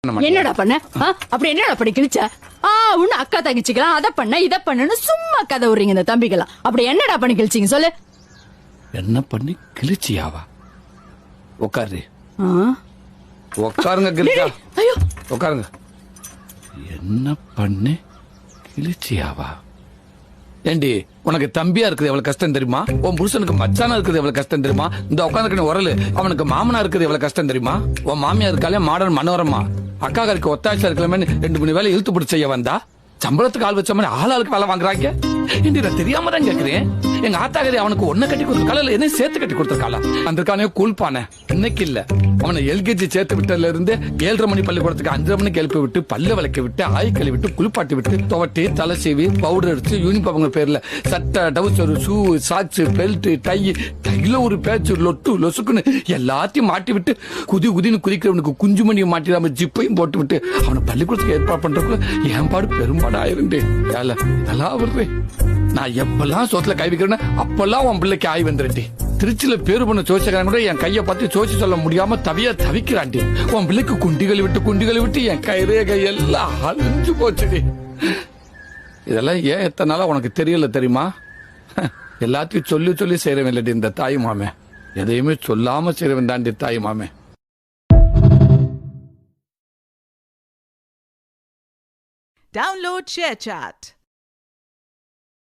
என்னடா பண்ண அப்படி என்னடா பண்ணி கிழிச்ச? உன்ன அக்கா தங்கச்சிக்கலாம் அத பண்ண இத பண்ணுன்னு சும்மா கதை விடுறீங்க இந்த தம்பிக்கலாம். அப்படி என்னடா பண்ணி கிழிச்சிங்க சொல்லு. என்ன பண்ணி கிழிச்சியாவா? உட்காரு. உட்காருங்க கிழிச்சா. ஐயோ உட்காருங்க. என்ன பண்ணி கிழிச்சியாவா? ஏண்டி உனக்கு தம்பியா இருக்குது எவ்வளவு கஷ்டம் தெரியுமா? உன் புருஷனுக்கு மச்சானா இருக்குது எவ்வளவு கஷ்டம் தெரியுமா? இந்த உட்காந்துருக்க உரலு அவனுக்கு மாமனா இருக்குது எவ்வளவு கஷ்டம் தெரியுமா? உன் மாமியா இருக்காலே மாடர்ன் மனோரமா அக்காக்களுக்கு ஒத்தாட்சியா இருக்கலாமே 2 வேலை இழுத்து பிடிச்ச செய்ய வந்தா சம்பளத்துக்கு ஆள் வச்ச மாதிரி ஆளுக்கு வேலை வாங்குறாங்க. நான் தெரியாம தான் கேக்குறேன். எங்க ஆத்தாகரி அவனுக்கு ஒன்ன கட்டி கொடுத்துருக்கால என்ன சேர்த்து கட்டி கொடுத்துருக்காளா? அந்த கூழ்பான இன்னைக்கு இல்ல அவனை எல்கேஜி சேர்த்து விட்டதுல இருந்து 7:30 மணி பள்ளிக்கூடத்துக்கு 5:30 மணிக்கு எழுப்பி விட்டு பல்ல விளக்க விட்டு ஆய் கழுவி விட்டு குளிப்பாட்டி விட்டு துவட்டி தலை சீவி பவுடர் அடிச்சு யூனிஃபார்ம் பேர்ல சட்டை டவுசர் ஷூ சாக்ஸ் பெல்ட் டைல ஒரு பேச்சு லொட்டு லொசுக்குன்னு எல்லாத்தையும் மாட்டி விட்டு குதின்னு குதிக்கிறவனுக்கு குஞ்சு மணியும் மாட்டிடாம ஜிப்பையும் போட்டு விட்டு அவனை பள்ளிக்கூடத்துக்கு ஏற்பாடு பண்றதுக்குள்ள என் பாடு பெரும்பாடு ஆயிருந்தே. இதெல்லாம் வருது. நான் எப்பெல்லாம் சோத்துல கை வைக்கிறேன்னு அப்பெல்லாம் உன் பிள்ளைக்கு ஆய் வந்துருட்டி. திருச்சியில பேரு பண்ண சோசிக்காரன் கூட என் கையை பத்தி சோசி சொல்ல முடியாம தவிக்கிறாண்டி. உன் பிள்ளைக்கு குண்டிகளை விட்டு என் கைரேகை எல்லாம் அழிஞ்சு போச்சுடி. இதெல்லாம் ஏன் எத்தனை நாளா உனக்கு தெரியல தெரியுமா? எல்லாத்தையும் சொல்லி செய்யறவன் இல்லடி இந்த தாய் மாமே. எதையுமே சொல்லாம செய்யறவன் தாண்டி தாய் மாமே. Download ShareChat.